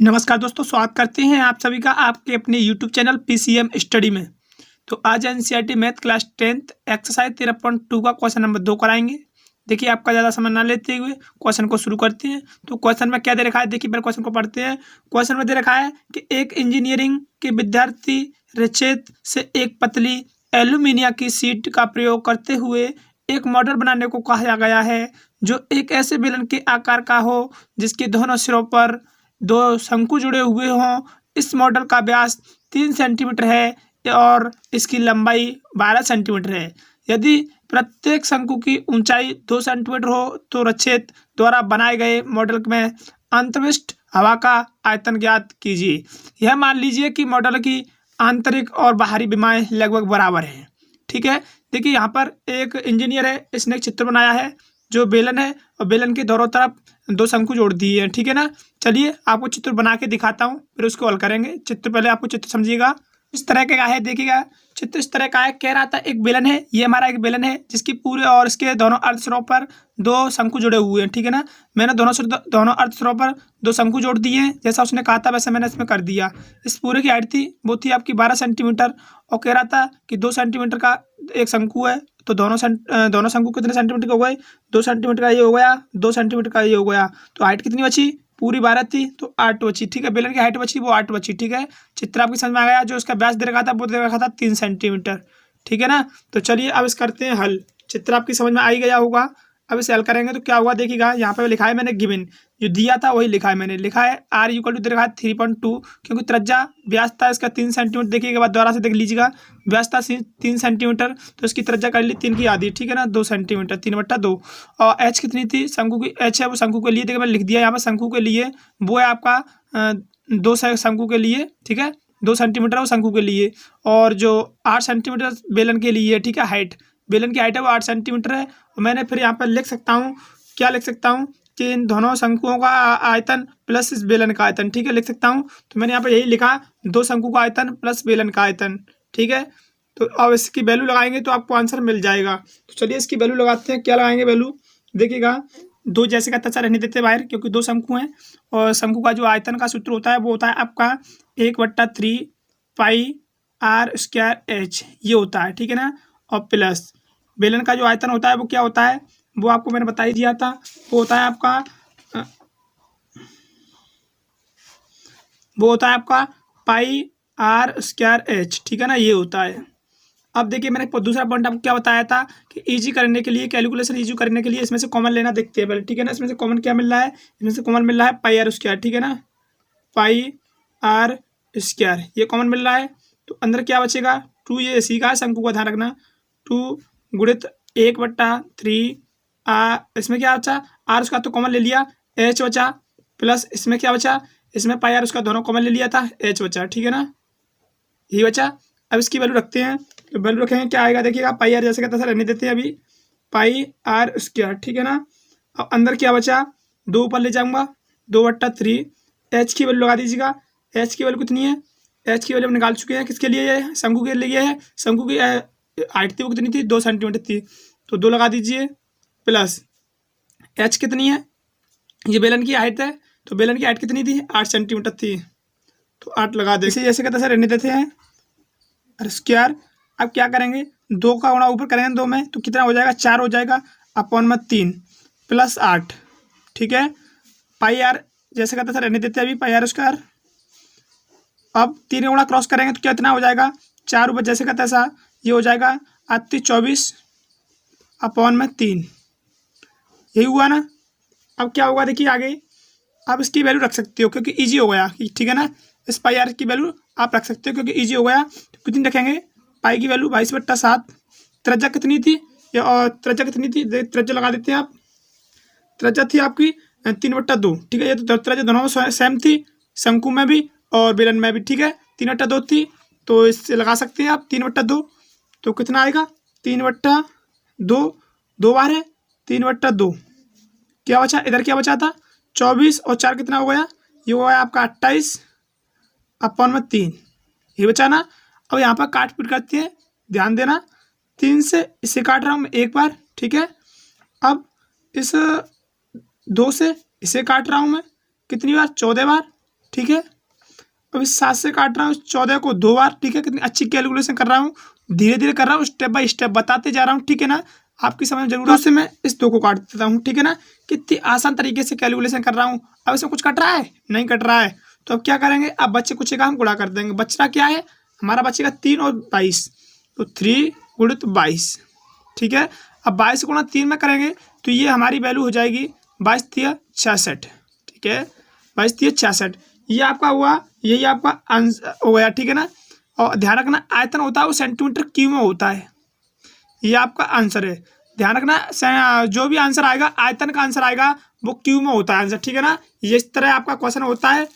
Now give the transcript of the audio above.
नमस्कार दोस्तों, स्वागत करते हैं आप सभी का आपके अपने यूट्यूब चैनल पीसीएम स्टडी में। तो आज NCERT math class 10th exercise 13.2 का क्वेश्चन नंबर 2 कराएंगे। देखिए, आपका ज़्यादा समय ना लेते हुए क्वेश्चन को शुरू करते हैं। तो क्वेश्चन में क्या दे रखा है, देखिए पहले क्वेश्चन को पढ़ते हैं। क्वेश्चन में दे रखा है कि एक इंजीनियरिंग के विद्यार्थी रचेत से एक पतली एल्यूमिनियम की शीट का प्रयोग करते हुए एक मॉडल बनाने को कहा गया है जो एक ऐसे बेलन के आकार का हो जिसके दोनों सिरों पर दो शंकु जुड़े हुए हों। इस मॉडल का व्यास 3 सेंटीमीटर है और इसकी लंबाई 12 सेंटीमीटर है। यदि प्रत्येक शंकु की ऊंचाई 2 सेंटीमीटर हो तो रचेत द्वारा बनाए गए मॉडल में अंतर्विष्ट हवा का आयतन ज्ञात कीजिए। यह मान लीजिए कि मॉडल की आंतरिक और बाहरी विमाएं लगभग बराबर हैं। ठीक है, देखिए यहाँ पर एक इंजीनियर है, इसने एक चित्र बनाया है जो बेलन है और बेलन के दोनों तरफ दो शंकु जोड़ दिए हैं। ठीक है ना, चलिए आपको चित्र बना के दिखाता हूँ, फिर उसको हल करेंगे। चित्र पहले आपको चित्र समझिएगा, इस तरह का है। देखिएगा चित्र इस तरह का है। कह रहा था एक बेलन है, ये हमारा एक बेलन है जिसकी पूरे और इसके दोनों अर्ध सिरों पर दो शंकु जुड़े हुए हैं। ठीक है ना, मैंने दोनों अर्ध सिरों पर दो शंकु जोड़ दिए हैं, जैसा उसने कहा था वैसे मैंने इसमें कर दिया। इस पूरे की हाइट थी वो थी आपकी 12 सेंटीमीटर और कह रहा था कि 2 सेंटीमीटर का एक शंकु है, तो दोनों शंकु कितने सेंटीमीटर के हो गए? 2 सेंटीमीटर का ये हो गया, 2 सेंटीमीटर का ये हो गया। तो हाइट कितनी बची? पूरी 12 थी तो 8 बची। ठीक है, बेलन की हाइट बची वो 8 बची। ठीक है, चित्र आपकी समझ में आ गया। जो इसका व्यास दे रखा था वो दे रखा था 3 सेंटीमीटर। ठीक है ना, तो चलिए अब इस करते हैं हल। चित्र आपकी समझ में आ ही गया होगा। अब इसे हल करेंगे तो क्या हुआ, देखिएगा यहाँ पे लिखा है मैंने गिवन, जो दिया था वही लिखा है मैंने। लिखा है r इक्वल टू दे रखा है 3.2, क्योंकि त्रिज्या व्यास था इसका 3 सेंटीमीटर। देखिएगा बाद दोबारा से देख लीजिएगा, व्यास था 3 सेंटीमीटर तो इसकी त्रिज्या कर ली 3 की आधी। ठीक है ना, 2 सेंटीमीटर, 3/2। और h कितनी थी? शंकु की h है वो शंकु के लिए, देखिए मैंने लिख दिया यहाँ पर शंकु के लिए, वो है आपका 2 शंकु के लिए। ठीक है, 2 सेंटीमीटर वो शंकु के लिए, और जो 8 सेंटीमीटर बेलन के लिए। ठीक है, हाइट बेलन की हाइट है वो 8 सेंटीमीटर है। और मैंने फिर यहाँ पर लिख सकता हूँ, क्या लिख सकता हूँ कि इन दोनों शंकुओं का आयतन प्लस इस बेलन का आयतन। ठीक है, लिख सकता हूँ। तो मैंने यहाँ पर यही लिखा, 2 शंकु का आयतन प्लस बेलन का आयतन। ठीक है, तो अब इसकी वैल्यू लगाएंगे तो आपको आंसर मिल जाएगा। तो चलिए इसकी वैल्यू लगाते हैं। क्या लगाएंगे वैल्यू, देखिएगा 2 जैसे का तैसा रहने देते बाहर, क्योंकि 2 शंकु हैं। और शंकु का जो आयतन का सूत्र होता है वो होता है आपका 1/3 पाई r स्क्वायर h, ये होता है। ठीक है ना, और प्लस बेलन का जो आयतन होता है वो क्या होता है, वो आपको मैंने बता ही दिया था। वो होता है आपका पाई r स्क्वायर h। ठीक है ना, ये होता है। अब देखिए मैंने दूसरा पॉइंट आपको क्या बताया था कि इजी करने के लिए, कैलकुलेशन इजी करने के लिए इसमें से कॉमन लेना देखते हैं पहले। ठीक है ना, इसमें से कॉमन क्या मिल रहा है? इसमें से कॉमन मिल रहा है पाई r स्क्वायर। ठीक है ना, पाई r स्क्वायर ये कॉमन मिल रहा है। तो अंदर क्या बचेगा? 2, ये इसी का शंकु का ध्यान रखना, 2 गुणित 1/3 इसमें क्या बचा? r उसका तो कॉमन ले लिया, h बचा, प्लस इसमें क्या बचा? इसमें पाई r उसका दोनों कॉमन ले लिया था, h बचा। ठीक है ना, यही बचा। अब इसकी वैल्यू रखते हैं, तो वैल्यू रखेंगे क्या आएगा, देखिएगा पाई r जैसे का तैसा रहने देते हैं अभी, पाई r स्क्वायर। ठीक है ना, अब अंदर क्या बचा? 2 ऊपर ले जाऊंगा, 2/3। h की वैल्यू लगा दीजिएगा। h की वैल्यू कितनी है? h की वैल्यू हम निकाल चुके हैं। किसके लिए है? शंकु के लिए है। शंकु की हाइट थी वो कितनी थी? 2 सेंटीमीटर थी, तो 2 लगा दीजिए, प्लस h कितनी है? ये बेलन की हाइट है, तो बेलन की हाइट कितनी थी? 8 सेंटीमीटर थी, तो 8 लगा दे। जैसे का तैसा रहने देते हैं स्क्वायर। अब क्या करेंगे, 2 का गुणा ऊपर करेंगे 2 में, तो कितना हो जाएगा? 4 हो जाएगा, अपॉन में 3 प्लस 8। ठीक है, पाई r जैसे का तैसा रहने देते हैं अभी, पाई r स्क्वायर। अब 3 का गुणा क्रॉस करेंगे तो कितना हो जाएगा? 4 ऊपर जैसे का तैसा, ये हो जाएगा 24 अपॉन में 3। यही हुआ ना। अब क्या होगा देखिए आगे, आप इसकी वैल्यू रख सकते हो क्योंकि इजी हो गया। ठीक है ना, इस पाई r की वैल्यू आप रख सकते हो क्योंकि इजी हो गया। तो कितनी रखेंगे? पाई की वैल्यू 22/7। त्रिज्या कितनी थी? और त्रिज्या कितनी थी? त्रिज्या लगा देते हैं आप। त्रिज्या थी आपकी 3/2। ठीक है, ये तो त्रिज्या दोनों में सेम थी, शंकु में भी और बेलन में भी। ठीक है, 3/2 थी, तो इससे लगा सकते हैं आप 3/2। तो कितना आएगा? 3/2, 2 बार है 3/2। क्या बचा इधर? क्या बचा था? 24 और 4 कितना हो गया? ये हो गया आपका 28 अपॉन में 3, ये बचा ना। अब यहाँ पर काट पीट करते हैं, ध्यान देना। 3 से इसे काट रहा हूँ मैं एक बार। ठीक है, अब इस 2 से इसे काट रहा हूँ मैं कितनी बार? 14 बार। ठीक है। अब इस 7 से काट रहा हूँ 14 को 2 बार, ठीक है। कितनी अच्छी कैलकुलेशन कर रहा हूँ, धीरे धीरे कर रहा हूँ, स्टेप बाय स्टेप बताते जा रहा हूँ, ठीक है ना। आपकी समझ में जरूर उससे मैं इस 2 को काट देता हूँ, ठीक है ना। कितनी आसान तरीके से कैलकुलेशन कर रहा हूँ। अब इसमें कुछ कट रहा है, नहीं कट रहा है, तो अब क्या करेंगे, अब बच्चे कुछ का हम गुणा कर देंगे। बचना क्या है हमारा, बचेगा 3 और 22, तो 3 गुणित 22, ठीक है। अब 22 गुणा 3 में करेंगे तो ये हमारी वैल्यू हो जाएगी 22 तिया 66, ठीक है। 22 तिया 66, ये आपका हुआ, यही आपका आंसर हो गया, ठीक है ना। और ध्यान रखना आयतन होता है वो सेंटीमीटर क्यूब में होता है, ये आपका आंसर है। ध्यान रखना जो भी आंसर आएगा आयतन का आंसर आएगा वो क्यूब में होता है आंसर, ठीक है ना। ये इस तरह आपका क्वेश्चन होता है।